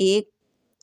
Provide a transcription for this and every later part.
1،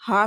½